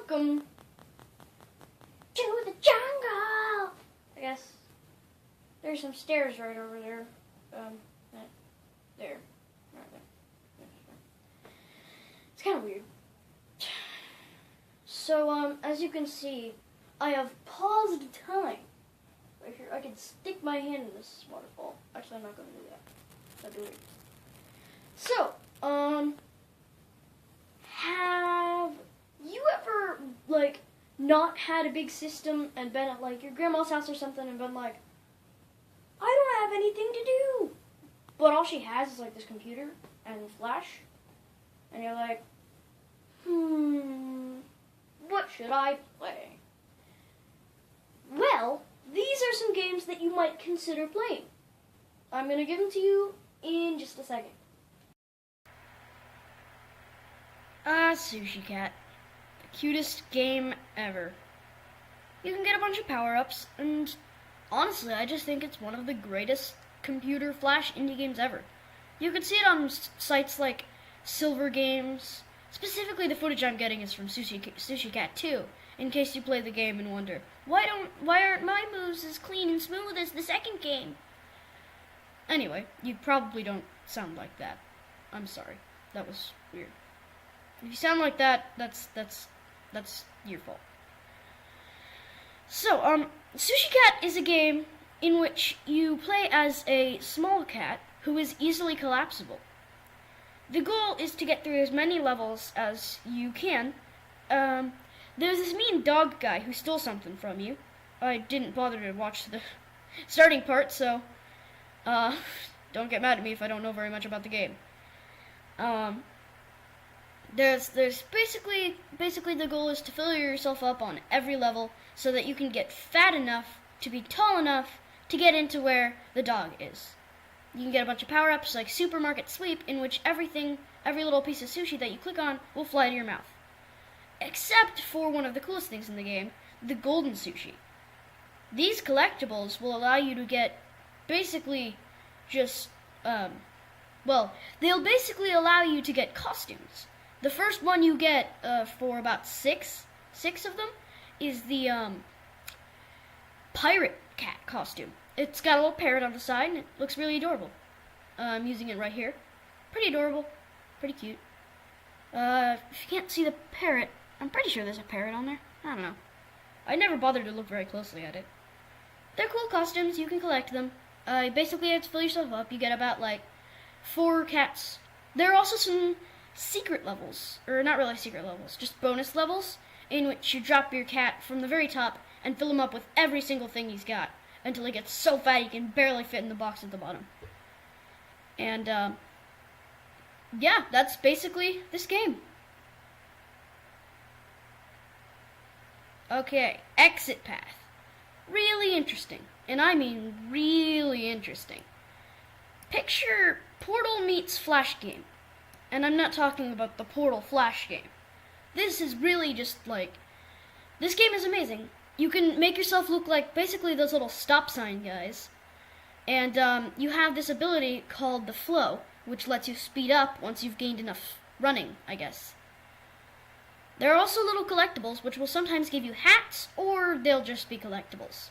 Welcome to the jungle. I guess there's some stairs right over there. There. Right there. It's kind of weird. So, as you can see, I have paused time. Right here, I can stick my hand in this waterfall. Actually, I'm not going to do that. That'd be weird. So, have you ever, not had a big system and been at, your grandma's house or something and been like, I don't have anything to do. But all she has is, this computer and Flash. And you're like, what should I play? Well, these are some games that you might consider playing. I'm going to give them to you in just a second. Sushi Cat. The cutest game ever. You can get a bunch of power-ups, and honestly, I just think it's one of the greatest computer Flash indie games ever. You can see it on sites like Silver Games. Specifically, the footage I'm getting is from Sushi Cat 2, in case you play the game and wonder, why aren't my moves as clean and smooth as the second game? Anyway, you probably don't sound like that. I'm sorry. That was weird. If you sound like that, that's your fault. So, Sushi Cat is a game in which you play as a small cat who is easily collapsible. The goal is to get through as many levels as you can. There's this mean dog guy who stole something from you. I didn't bother to watch the starting part, so don't get mad at me if I don't know very much about the game. There's basically the goal is to fill yourself up on every level so that you can get fat enough to be tall enough to get into where the dog is. You can get a bunch of power-ups like Supermarket Sweep, in which every little piece of sushi that you click on will fly to your mouth. Except for one of the coolest things in the game, the golden sushi. These collectibles will allow you to get basically just, they'll basically allow you to get costumes. The first one you get for about six of them is the pirate cat costume. It's got a little parrot on the side and it looks really adorable. I'm using it right here. Pretty adorable. Pretty cute. If you can't see the parrot, I'm pretty sure there's a parrot on there. I don't know. I never bothered to look very closely at it. They're cool costumes. You can collect them. Basically, you have to fill yourself up. You get about 4 cats. There are also some secret levels, or not really secret levels, just bonus levels, in which you drop your cat from the very top and fill him up with every single thing he's got, until he gets so fat he can barely fit in the box at the bottom. And, yeah, that's basically this game. Okay, exit path. Really interesting, and I mean really interesting. Picture Portal meets Flash game. And I'm not talking about the Portal Flash game. This is really just this game is amazing. You can make yourself look like basically those little stop sign guys. And you have this ability called the flow, which lets you speed up once you've gained enough running, I guess. There are also little collectibles, which will sometimes give you hats, or they'll just be collectibles.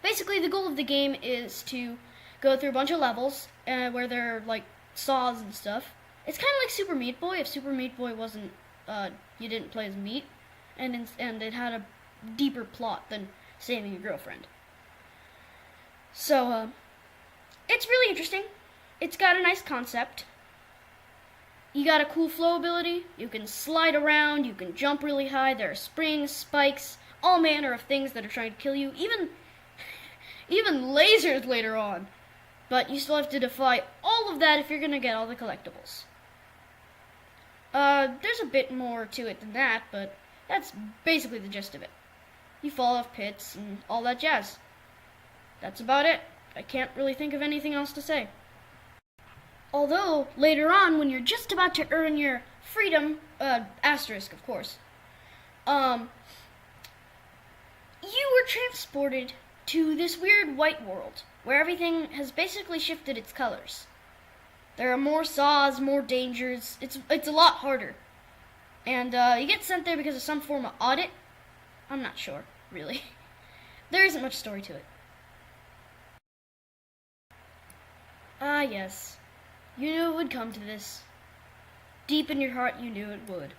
Basically, the goal of the game is to go through a bunch of levels where there are saws and stuff. It's kind of like Super Meat Boy. If Super Meat Boy wasn't, you didn't play as meat, and it had a deeper plot than saving your girlfriend. So, it's really interesting. It's got a nice concept. You got a cool flow ability. You can slide around. You can jump really high. There are springs, spikes, all manner of things that are trying to kill you. Even lasers later on. But you still have to defy all of that if you're going to get all the collectibles. There's a bit more to it than that, but that's basically the gist of it. You fall off pits and all that jazz. That's about it. I can't really think of anything else to say. Although, later on, when you're just about to earn your freedom, asterisk, of course, you were transported to this weird white world, where everything has basically shifted its colors. There are more saws, more dangers. It's a lot harder. And you get sent there because of some form of audit. I'm not sure, really. There isn't much story to it. Ah, yes. You knew it would come to this. Deep in your heart, you knew it would.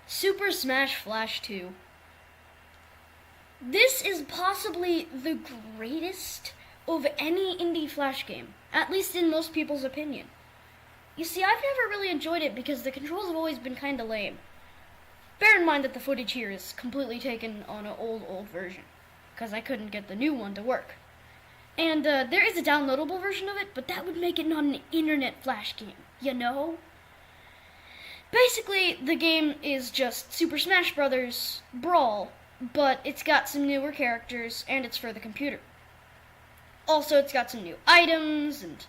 Super Smash Flash 2. This is possibly the greatest of any indie Flash game, at least in most people's opinion. You see, I've never really enjoyed it because the controls have always been kinda lame. Bear in mind that the footage here is completely taken on an old version, because I couldn't get the new one to work. And there is a downloadable version of it, but that would make it not an internet Flash game, you know? Basically, the game is just Super Smash Bros. Brawl, but it's got some newer characters, and it's for the computer. Also, it's got some new items, and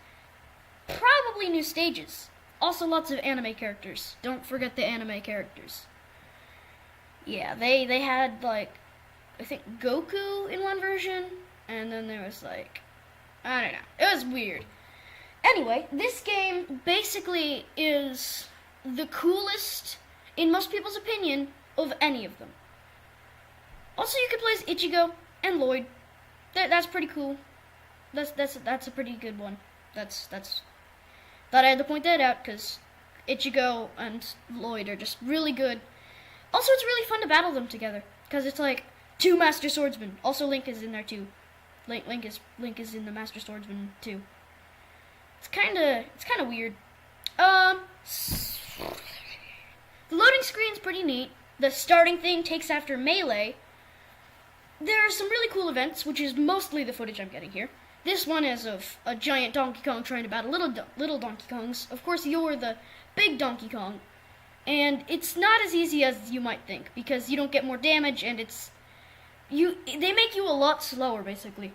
probably new stages. Also, lots of anime characters. Don't forget the anime characters. Yeah, they had, like, I think Goku in one version, and then there was, like, I don't know. It was weird. Anyway, this game basically is the coolest, in most people's opinion, of any of them. Also, you could play as Ichigo and Lloyd. That's pretty cool. That's a pretty good one. That's thought I had to point that out because Ichigo and Lloyd are just really good. Also, it's really fun to battle them together because it's like two Master Swordsmen. Also, Link is in there too. Link is in the Master Swordsman too. It's kind of weird. The loading screen's pretty neat. The starting thing takes after Melee. There are some really cool events, which is mostly the footage I'm getting here. This one is of a giant Donkey Kong trying to battle little Donkey Kongs. Of course, you're the big Donkey Kong. And it's not as easy as you might think, because you don't get more damage, and they make you a lot slower, basically.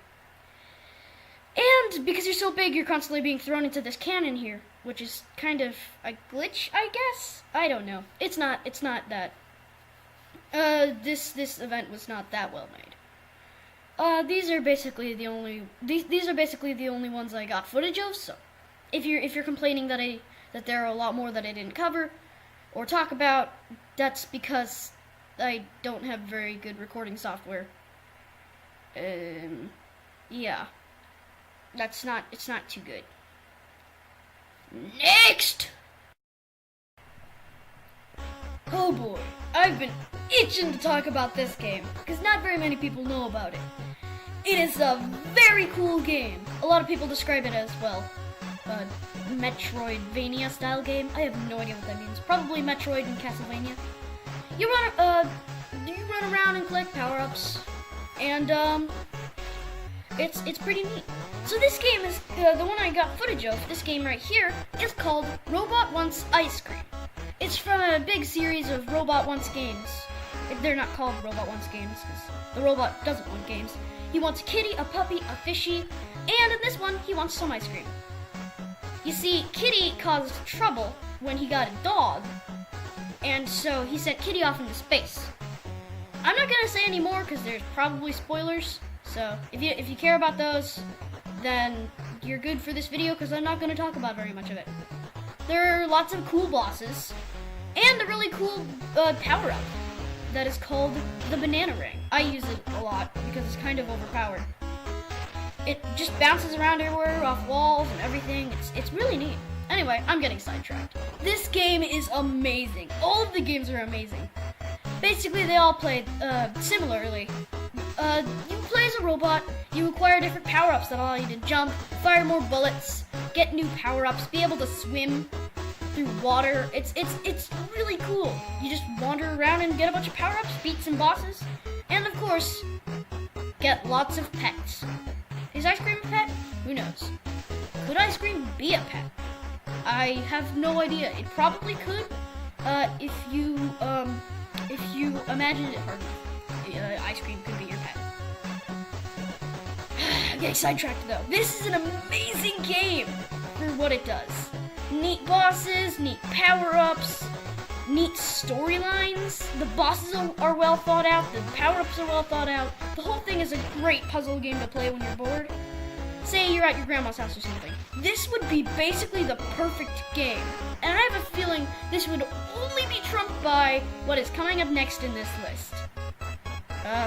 And because you're so big, you're constantly being thrown into this cannon here, which is kind of a glitch, I guess? I don't know. It's not that. This event was not that well made. These are basically the only ones I got footage of. So, if you're complaining that there are a lot more that I didn't cover or talk about, that's because I don't have very good recording software. Yeah, it's not too good. Next. Oh boy, I've been itching to talk about this game, because not very many people know about it. It is a very cool game. A lot of people describe it as, well, a Metroidvania style game. I have no idea what that means. Probably Metroid and Castlevania. You run around and collect power-ups, and it's pretty neat. So this game is, the one I got footage of, this game right here, is called Robot Wants Ice Cream. It's from a big series of Robot Wants games. They're not called Robot Wants games, because the robot doesn't want games. He wants a kitty, a puppy, a fishy, and in this one, he wants some ice cream. You see, Kitty caused trouble when he got a dog, and so he sent Kitty off into space. I'm not gonna say any more, because there's probably spoilers, so if you care about those, then you're good for this video, because I'm not gonna talk about very much of it. There are lots of cool bosses, and a really cool power-up that is called the Banana Ring. I use it a lot because it's kind of overpowered. It just bounces around everywhere, off walls and everything. It's really neat. Anyway, I'm getting sidetracked. This game is amazing. All of the games are amazing. Basically, they all play similarly. You play as a robot, you acquire different power-ups that allow you to jump, fire more bullets, get new power-ups, be able to swim through water. It's really cool. You just wander around and get a bunch of power-ups, beat some bosses, and of course, get lots of pets. Is ice cream a pet? Who knows? Could ice cream be a pet? I have no idea. It probably could, if you imagined it hard enough. Ice cream could be your pet. I'm getting sidetracked though. This is an amazing game for what it does. Neat bosses, neat power-ups, neat storylines. The bosses are well thought out, the power-ups are well thought out. The whole thing is a great puzzle game to play when you're bored. say you're at your grandma's house or something. This would be basically the perfect game. And I have a feeling this would only be trumped by what is coming up next in this list.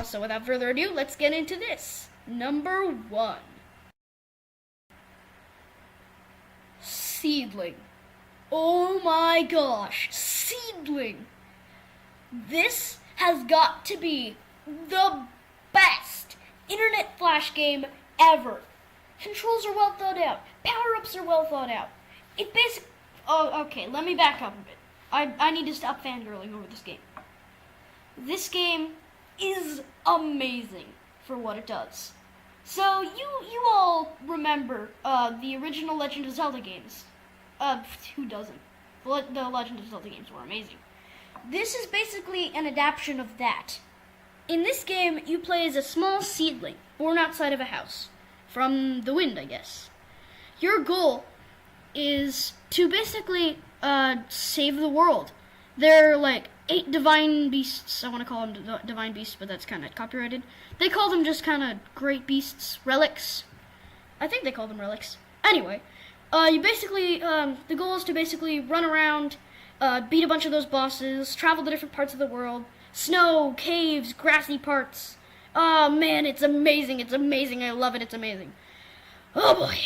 So without further ado, let's get into this. Number 1. Seedling. Oh my gosh, Seedling. This has got to be the best internet flash game ever. Controls are well thought out. Power-ups are well thought out. It basically... Oh, okay, let me back up a bit. I need to stop fangirling over this game. This game is amazing for what it does. So, you all remember the original Legend of Zelda games. Who doesn't? The Legend of Zelda games were amazing. This is basically an adaptation of that. In this game, you play as a small seedling born outside of a house. From the wind, I guess. Your goal is to basically save the world. There are like 8 divine beasts. I want to call them divine beasts, but that's kind of copyrighted. They call them just kind of great beasts, relics. I think they call them relics. Anyway, you basically, the goal is to basically run around, beat a bunch of those bosses, travel to different parts of the world, snow, caves, grassy parts. Oh man, it's amazing, I love it, it's amazing. Oh boy.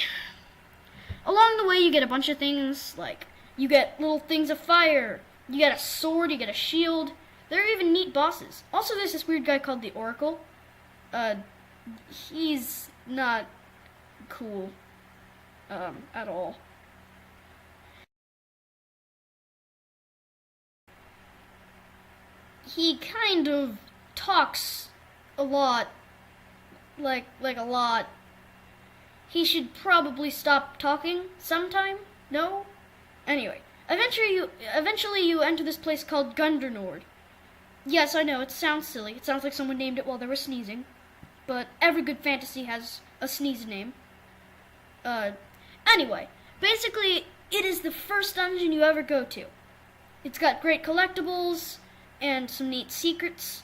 Along the way you get a bunch of things, like, you get little things of fire, you get a sword, you get a shield. There are even neat bosses. Also there's this weird guy called the Oracle. He's not cool, at all. He kind of talks a lot, like a lot. He should probably stop talking sometime. No? Anyway, eventually you enter this place called Gundernord. Yes, I know, it sounds silly. It sounds like someone named it while they were sneezing. But every good fantasy has a sneeze name. Anyway, basically, it is the first dungeon you ever go to. It's got great collectibles and some neat secrets.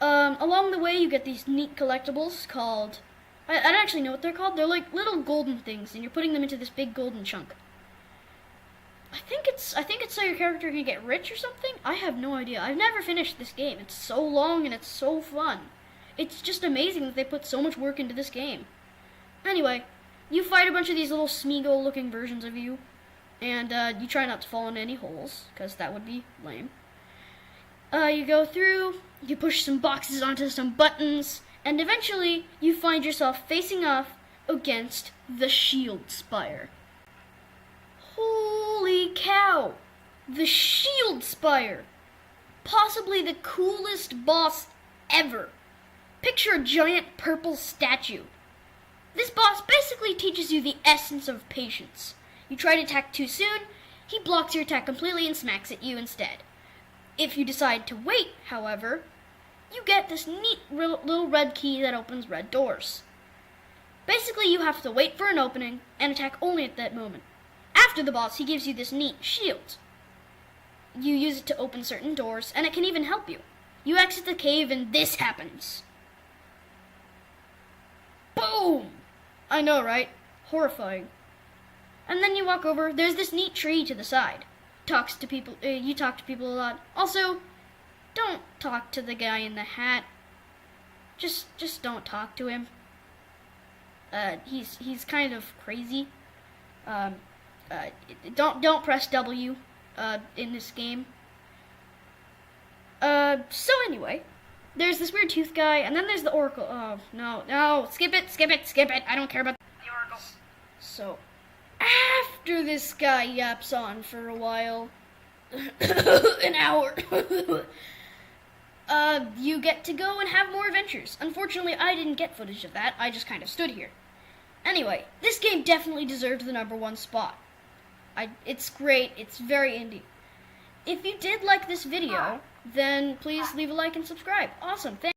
Along the way, you get these neat collectibles called... I don't actually know what they're called. They're like little golden things, and you're putting them into this big golden chunk. I think it's so your character can get rich or something? I have no idea. I've never finished this game. It's so long and it's so fun. It's just amazing that they put so much work into this game. Anyway, you fight a bunch of these little Smeagol-looking versions of you, and you try not to fall into any holes, because that would be lame. You go through, you push some boxes onto some buttons, and eventually you find yourself facing off against the Shield Spire. Holy cow! The Shield Spire! Possibly the coolest boss ever. Picture a giant purple statue. This boss basically teaches you the essence of patience. You try to attack too soon, he blocks your attack completely and smacks at you instead. If you decide to wait, however, you get this neat little red key that opens red doors. Basically, you have to wait for an opening and attack only at that moment. After the boss, he gives you this neat shield. You use it to open certain doors, and it can even help you. You exit the cave, and this happens. Boom! I know, right? Horrifying. And then you walk over, there's this neat tree to the side. You talk to people a lot. Also, don't talk to the guy in the hat. Just don't talk to him. He's kind of crazy. Don't press W in this game. So anyway, there's this weird tooth guy, and then there's the Oracle. Oh, no, skip it. I don't care about the Oracle. So, after this guy yaps on for a while, an hour, you get to go and have more adventures. Unfortunately, I didn't get footage of that. I just kind of stood here. Anyway, this game definitely deserved the #1 spot. It's great. It's very indie. If you did like this video, then please leave a like and subscribe. Awesome. Thanks.